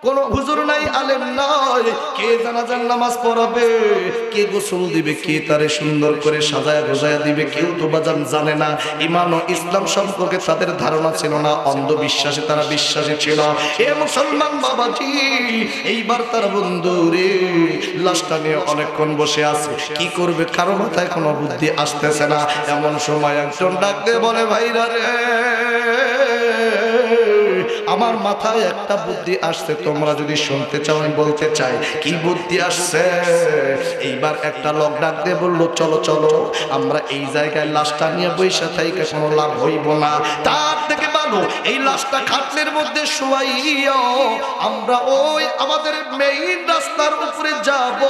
কোন হুজুর নাই, আলেম নাই, কে জানাজার নামাজ পড়াবে, কে গোসল দিবে, কে তারে সুন্দর করে সাজায়া গোজায়া দিবে, কেউ তো বাজান জানে না। ঈমান ও ইসলাম সম্পর্কে তাদের ধারণা ছিল না, অন্ধবিশ্বাসে তারা বিশ্বাসী ছিল। এ মুসলমান বাবাজি, এইবার তার বন্ধু রে লাশটা নিয়ে অনেকক্ষণ বসে আছে, কি করবে কারো মাথায় কোনো বুদ্ধি আসতেছে না। এমন সময় একজন ডাক দিয়ে বলে, ভাইরা রে, আমার মাথায় একটা বুদ্ধি আসছে, তোমরা যদি শুনতে চাও আমি বলতে চাই। কি বুদ্ধি আসছে? এইবার একটা লোক ডাক দিয়ে বললো, চলো চলো, আমরা এই জায়গায় লাশটা নিয়ে বৈশা থাইকে কোনো লাভ হইব না, তার থেকে ভালো এই লাশটা খাটলের মধ্যে শুয়াইয়া আমরা ওই আমাদের মেইন রাস্তার উপরে যাব,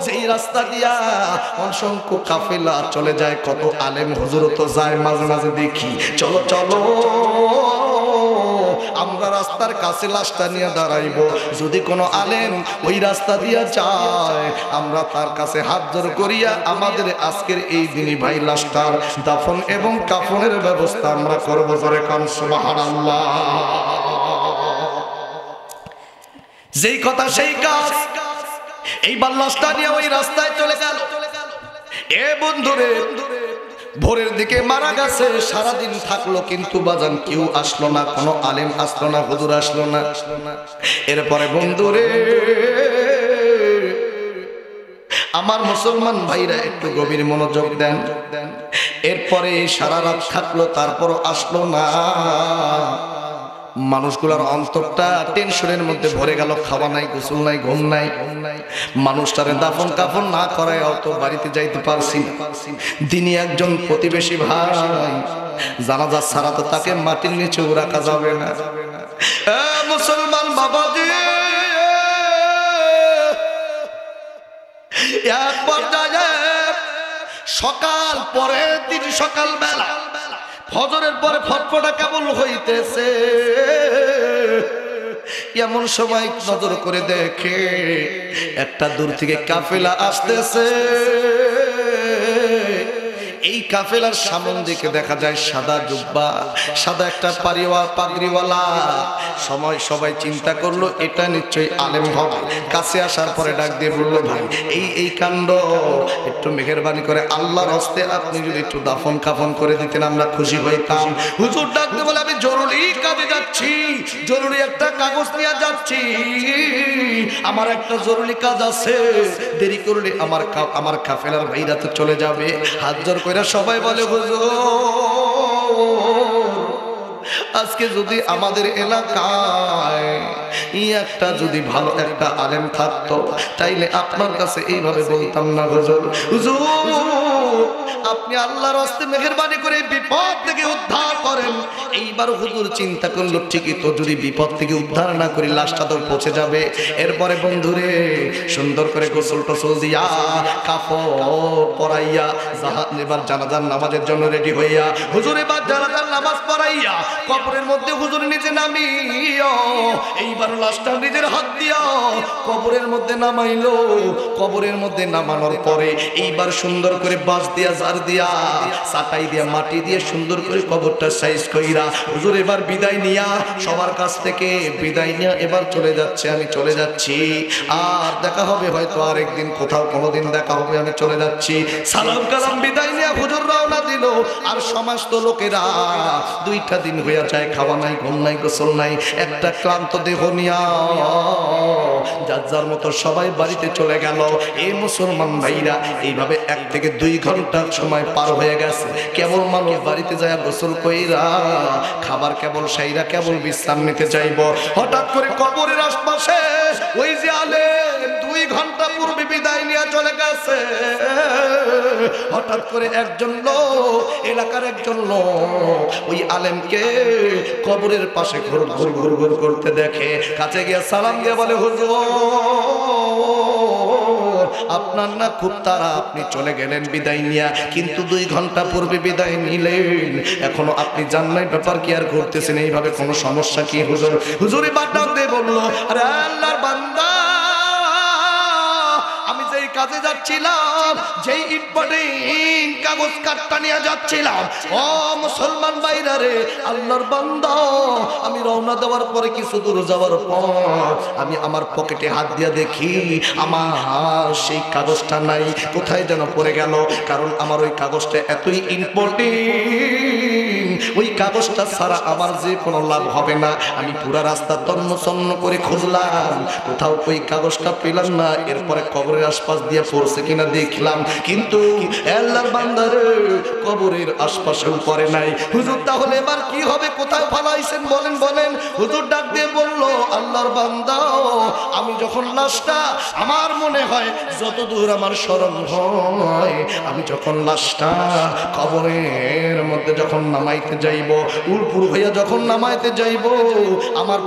যেই রাস্তা দিয়া অসংখ্য কাফেলা চলে যায়, কত আলেম হুজুর তো যায় মাঝে মাঝে দেখি। চলো চলো, আমরা রাস্তার কাছে লাশটা নিয়ে দাঁড়াইব, যদি কোনো আলেম ওই রাস্তা দিয়ে যায় আমরা তার কাছে হাত জোড় করিয়া আমাদের আজকের এই দিনই ভাই লাশটার দাফন এবং কাফনের ব্যবস্থা আমরা করব। জোরে কান সুবহানাল্লাহ। যেই কথা সেই কাজ। এইবার লাশটা নিয়ে ওই রাস্তায় চলে গেল। এ বন্ধুরে, ভোরের দিকে মারা গেছে, সারাদিন থাকলো কিন্তু বাজান কেউ আসলো না, কোনো আলেম আসলো না, হুজুর আসলো না। এরপরে বন্ধুরে আমার মুসলমান ভাইরা একটু গভীর মনোযোগ দেন। এরপরে সারা রাত থাকলো, তারপরও আসলো না। মানুষগুলোর অন্তরটা টেনশনের মধ্যে ভরে গেল, খাওয়া নাই, গোসল নাই, ঘুম নাই। মানুষটারে দাফন কাফন না করায় অত বাড়িতে যাইতে পারছি না। তিনি একজন প্রতিবেশী ভাই, জানাজা ছাড়া তো তাকে মাটির নিচে রাখা যাবে না। মুসলমান বাবাজি, এক পর্যায়ে সকাল পরে দিন সকাল বেলা ফজরের পরে ফটফটা কেবল হইতেছে, এমন সময় নজর করে দেখে একটা দূর থেকে কাফেলা আসতেছে। এই কাফেলার সামনে দিকে দেখা যায় সাদা জুব্বা, সাদা একটা পাগড়িওয়ালা। সবাই চিন্তা করলো এটা নিশ্চয়ই আলেম হবে। কাছে আসার পরে ডাক দিয়ে বললো, ভাই এই কাণ্ড একটু মেহেরবানি করে আল্লাহর হস্তে আপনি যদি একটু দাফন কাফন করে দিতেন আমরা খুশি হইতাম। হুজুর ডাক দিয়ে বলে, আমি জরুরি কাজে যাচ্ছি, জরুরি একটা কাগজ নিয়ে যাচ্ছি, আমার একটা জরুরি কাজ আছে, দেরি করলে আমার কাফেলার ভাইরা তো চলে যাবে। হাত জোর করে সবাই বলে, হুজুর আজকে যদি আমাদের এলাকায় একটা যদি ভালো একটা আলেম থাকতো তাইলে আপনার কাছে এইভাবে বলতাম না, হুজুর আপনি আল্লাহর হস্তে মেহেরবানি করে বিপদ থেকে উদ্ধার করেন। এইবার হুজুর চিন্তা করলো, ঠিকই তো, যদি বিপদ থেকে উদ্ধার না করি লাশটা তো পৌঁছে যাবে। এরপরে বন্ধুরে সুন্দর করে গোসল টোসল দিয়া কাপড় পরাইয়া এবার জানাজার নামাজের জন্য রেডি হইয়া হুজুর এবার জানাজার নামাজ পড়াইয়া কবরের মধ্যে হুজুর নিচে নামিয়া এইবার লাশটা নিজের হাত দিয়া কবরের মধ্যে নামাইলো। কবরের মধ্যে নামানোর পরে এইবার সুন্দর করে বাঁশ দিয়া, জার দিয়া, চাটাই দিয়া, মাটি দিয়ে সুন্দর করে কবরটা সাইজ কইরা হুজুর এবার বিদায় নিয়া সবার কাছ থেকে বিদায় নিয়া এবার চলে যাচ্ছে। আমি চলে যাচ্ছি, আর দেখা হবে হয়তো আরেকদিন, কোথাও কোনোদিন দেখা হবে, আমি চলে যাচ্ছি। সালাম কালাম বিদায় নিয়া হুজুর রওনা দিল। আর সমস্ত লোকেরা 2টা দিন হইয়া যায়, খাওয়া নাই, ঘুম নাই, গোসল নাই, একটা ক্লান্ত দেহ নিয়া যার যার মতো সবাই বাড়িতে চলে গেল। এই মুসলমান ভাইরা এইভাবে 1 থেকে 2 ঘন্টা সময় পার হয়ে গেছে। কেবল মানুষ বাড়িতে যায় গোসল কইরা খাবার কেবল সাইরা কেবল বিশ্রাম নিতে যাইব, হঠাৎ করে কবরের আশপাশে ওই যে আলেম 2 ঘন্টা পূর্বে বিদায় নিয়ে চলে গেছে। হঠাৎ করে একজন লোক, এলাকার একজন লোক ওই আলেমকে কবরের পাশে ঘুর ঘুর ঘুর ঘুর করতে দেখে। কাছে গিয়ে সালাম দিয়ে বলে, হুজুর আপনার না খুব তাড়া, আপনি চলে গেলেন বিদায় নিয়া, কিন্তু 2 ঘন্টা পূর্বে বিদায় নিলেন, এখনো আপনি যান নাই, ব্যাপার কি আর করতেছেন, এইভাবে কোনো সমস্যা কি? হুজুর হুজুরি বাদ দিয়ে বললো, আরে আল্লাহর বান্দা, আমি যেই কাজে যাচ্ছিলাম, যেই ইটপাটিং কাগজ কাটটা নিয়ে যাচ্ছিলাম, ও মুসলমান ভাইরা রে, আল্লাহর বান্দা, আমি রওনা দেওয়ার পরে কিছু দূর যাওয়ার পর আমি আমার পকেটে হাত দিয়ে দেখি আমার সেই কাগজটা নাই, কোথায় যেন পড়ে গেল। কারণ আমার ওই কাগজটা এতই ইম্পর্টেন্ট, ওই কাগজটা ছাড়া আমার যে কোনো লাভ হবে না। আমি পুরা রাস্তা তন্ন তন্ন করে খুঁজলাম, কোথাও ওই কাগজটা পেলাম না। এরপরে কবরের আশপাশ দিয়ে পড়ছে কিনা দেখলাম, কিন্তু আল্লাহর বান্দারে কবরের আশপাশেও পড়ে নাই। হুজুর তাহলে এবার কি হবে, কোথায় ফালাইছেন বলেন বলেন। হুজুর ডাক দিয়ে বলল, আল্লাহর বান্দা, আমি যখন লাশটা, আমার মনে হয় যতদূর আমার স্মরণ হয়, আমি যখন লাশটা কবরের মধ্যে যখন নামাইতে যাইব, উড়পুর হইয়া যখন নামাইতে যাইব, আমার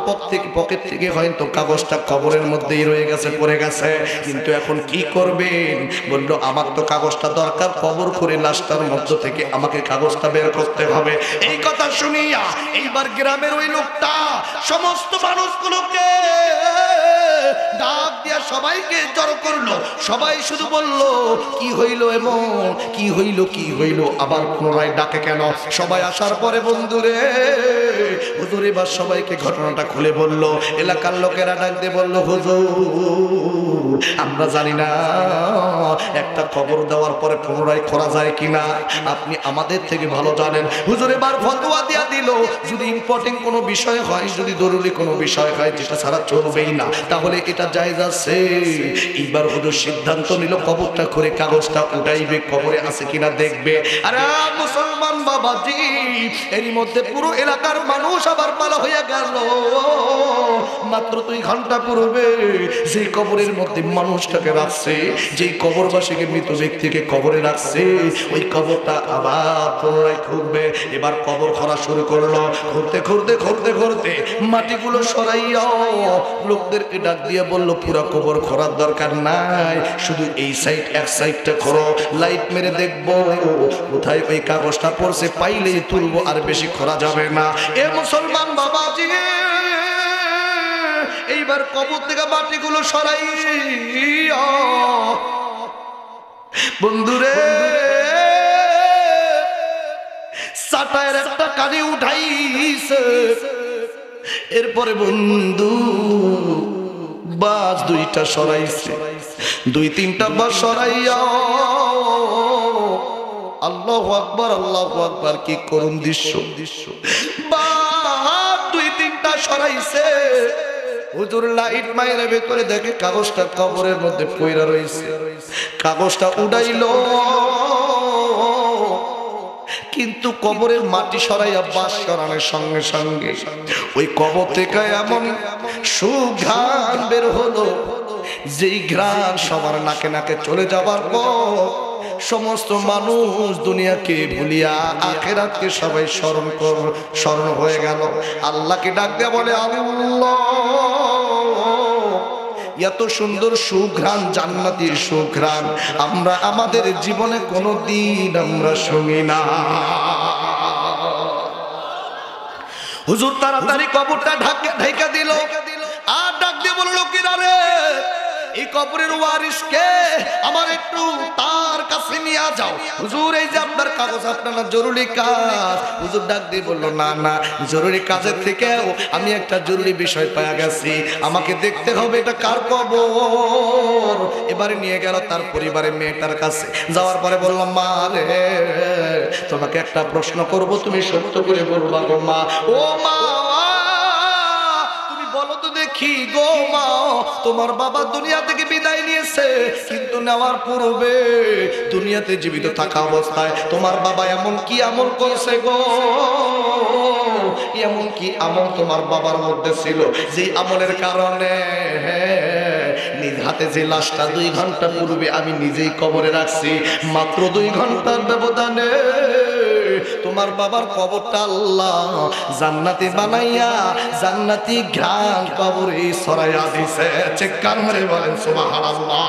পকেট থেকে হয়তো কাগজটা কবরের মধ্যেই রয়ে গেছে, পড়ে গেছে। কিন্তু এখন কি করবেন? বললো, আমার তো কাগজটা দরকার, কবর করে লাশটার মধ্য থেকে আমাকে কাগজটা বের করতে হবে। এই কথা শুনিয়া এইবার গ্রামের ওই লোকটা সমস্ত মানুষগুলোকে ডাক দিয়া সবাইকে জড়ো করলো। সবাই শুধু বলল, কি হইল এমন, কি হইল, কি হইল, আবার পুনরায় ডাকে কেন? সবাই আসার পরে বন্ধুরে, হুজুর এবার সবাইকে ঘটনাটা খুলে বলল। এলাকার লোকেরা ডাক দিয়ে বলল, হুজুর আমরা জানি না একটা খবর দেওয়ার পরে পুনরায় করা যায় কিনা, আপনি আমাদের থেকে ভালো জানেন। হুজুর এবার ফতোয়া দিয়া দিল, যদি ইম্পর্টেন্ট কোনো বিষয় হয়, যদি জরুরি কোনো বিষয় হয় যেটা ছাড়া চলবেই না, তাহলে এটা জায়েজ আছে। এইবার হুজুর সিদ্ধান্ত নিল, কবরটা করে কাগজটা উঠাইবে, কবরে আছে কিনা দেখবে। আরে মুসলমান বাবাজি, এরই মধ্যে পুরো এলাকার মানুষ আবার পালা হইয়া গেল। মাত্র 2 ঘন্টা পূর্বে যে কবরের মধ্যে মানুষটাকে রাখছে, যেই কবরবাসীকে, মৃত ব্যক্তিকে কবরে রাখছে, ওই কবরটা আবার পুনরায় খুঁড়বে। এবার কবর খোঁড়া শুরু করলো। খুঁড়তে খুঁড়তে খুঁড়তে খুঁড়তে মাটিগুলো সরাইয়া লোকদেরকে ডাক দিয়ে বলল, পুরো কবর খোঁড়ার দরকার নাই, শুধু এই সাইড, এক সাইডটা খোঁড়ো, লাইট মেরে দেখবো কোথায় ওই কাগজটা পড়ছে, পাইলেই তুলবো, আর বেশি খোঁড়া যাবে না। এ মুসলমান বাবাজি, এইবার কবর থেকে মাটিগুলো সরাইয়া বন্ধুরে চাটায়ের একটা কানে উঠাইছে। এরপরে বন্ধু বাস 2টা সরাইছে, 2-3টা বাস সরাইয়া, আল্লাহু আকবার, আল্লাহু আকবার, কি করুণ দৃশ্য। বাস 2-3টা সরাইছে। হুজুর লাইট মাইরে ভেতরে দেখে কাগজটা কবরের মধ্যে পইরা রইছে। কাগজটা উড়াইলো, কিন্তু কবরের মাটি সরাইয়া বাস সরানোর সঙ্গে সঙ্গে ওই কবর থেকে এমন সুঘ্রাণ বের হলো, যেই ঘ্রাণ সবার নাকে নাকে চলে যাবার পর সমস্ত মানুষ দুনিয়াকে ভুলিয়া আখিরাতকে সবাই স্মরণ হয়ে গেল। আল্লাহকে ডাক দেয়া বলে, আল্লাহ, এত সুন্দর সুঘ্রাণ, জান্নাতি সুঘ্রাণ আমরা আমাদের জীবনে কোনোদিন আমরা শুনি না। হুজুর তাড়াতাড়ি কবরটা ঢাকা দিল, আর ডাক দিয়ে বলল, লোকেরা রে, এই কবরের ওয়ারিসকে আমার একটু তার কাছে নিয়ে যাও। হুজুর এই যে আপনার কাগজ, আপনার জরুরি কাজ। হুজুর ডাক দিয়ে বলল, না না, জরুরি কাজের থেকেও আমি একটা জরুরি বিষয় পাওয়া গেছি, আমাকে দেখতে হবে এটা কার কবর। এবারে নিয়ে গেল তার পরিবারের মেয়েটার কাছে। যাওয়ার পরে বললাম, মা রে, তোমাকে একটা প্রশ্ন করব, তুমি সত্য করে বলবা গো মা। ও মা, বলো তো দেখি গো মা, তোমার বাবা দুনিয়া থেকে বিদায় নিয়েছে, কিন্তু নেওয়ার পূর্বে দুনিয়াতে জীবিত থাকা অবস্থায় তোমার বাবা এমন কি আমল করেছে গো, এমন কি আমল তোমার বাবার মধ্যে ছিল, যে আমলের কারণে নিজ হাতে যে লাশটা 2 ঘন্টা পূর্বে আমি নিজেই কবরে রাখছি, মাত্র 2 ঘন্টার ব্যবধানে তোমার বাবার কবরটা আল্লাহ জান্নাতি বানাইয়া জান্নাতি ঘ্রাণ কবরে ছড়াইয়া দিছে। চিৎকার মেরে বলেন সুবহানাল্লাহ।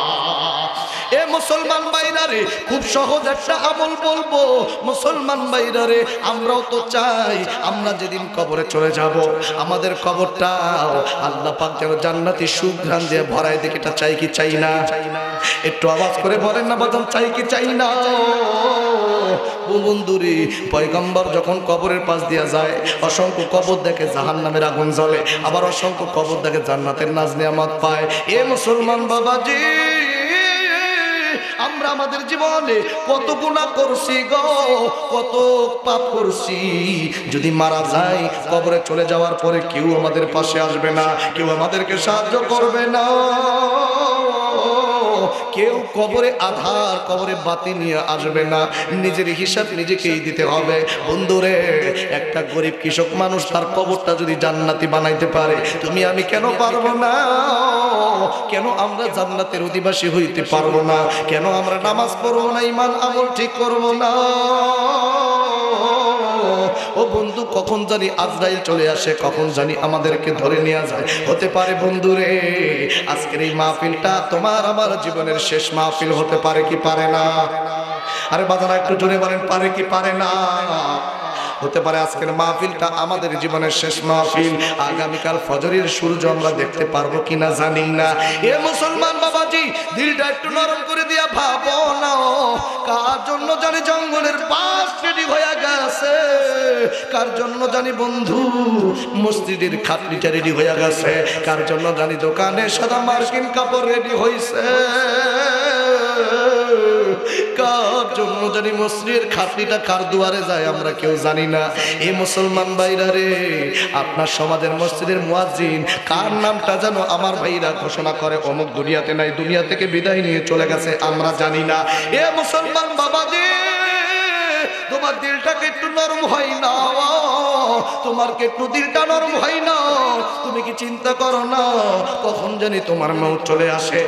এ মুসলমান ভাইরা রে, খুব সহজ একটা আমল বলবো মুসলমান ভাইরা রে, আমরাও তো চাই আমরা যেদিন কবরে চলে যাব আমাদের কবরটাও আল্লাহ পাক যেন জান্নাতি সুঘ্রাণ দিয়ে ভরায় দিকে, এটা চাই কি চাই না? একটু আওয়াজ করে বলেন না বাজান, চাই কি চাই না? বন্ধুরে, পয়গম্বর যখন কবরের পাশ দিয়া যায় অসংখ্য কবর দেখে জাহান্নামের আগুন জ্বলে, আবার অসংখ্য কবর দেখে জান্নাতের নাজ নিয়ামত পায়। এ মুসলমান বাবাজি, আমরা আমাদের জীবনে কত গুনাহ করছি গো, কত পাপ করছি। যদি মারা যায় কবরে চলে যাওয়ার পরে কেউ আমাদের পাশে আসবে না, কেউ আমাদেরকে সাহায্য করবে না, কেউ কবরে আধার কবরে বাতি নিয়ে আসবে না, নিজের হিসাব নিজেকেই দিতে হবে। বন্ধুরে, একটা গরিব কৃষক মানুষ তার কবরটা যদি জান্নাতি বানাইতে পারে, তুমি আমি কেন পারবো না? কেন আমরা জান্নাতের অধিবাসী হইতে পারবো না? কেন আমরা নামাজ পড়বো না, ঈমান আমল ঠিক করবো না? ও বন্ধু, কখন জানি আজরাইল চলে আসে, কখন জানি আমাদেরকে ধরে নিয়ে যায়। হতে পারে বন্ধুরে আজকের এই মাহফিলটা তোমার আমার জীবনের শেষ মাহফিল হতে পারে কি পারে না? আরে বাজারা একটু জোরে বলেন, পারে কি পারে না? হতে পারে আজকের মাহফিলটা আমাদের জীবনের শেষ মাহফিল। আগামীকাল ফজরের সূর্য আমরা দেখতে পারবো কিনা জানি না। এ মুসলমান বাবাজি, দিলটা একটু নরম করে দিয়া ভাবো না, কার জন্য জানি জঙ্গলের পাশ রেডি হয়ে গেছে, কার জন্য জানি বন্ধু মসজিদের খাটলিটা রেডি হয়ে গেছে, কার জন্য জানি দোকানে সাদা মার্কিন কাপড় রেডি হয়েছে, কার জন্য জানি মসজিদের খাটলিটা কার দুয়ারে যায় আমরা কেউ জানি না। এই মুসলমান ভাইরা রে, আপনার সমাজের মসজিদের মুয়াজ্জিন কার নামটা যেন আমার ভাইরা ঘোষণা করে অমুক দুনিয়াতে নাই, দুনিয়া থেকে বিদায় নিয়ে চলে গেছে, আমরা জানি না। এ মুসলমান বাবাজি, তোমার দিলটাকে একটু নরম হয় না? তোমার কি একটু দিলটা নরম হয় না? তুমি কি চিন্তা করো না কখন জানি তোমার মৌত চলে আসে?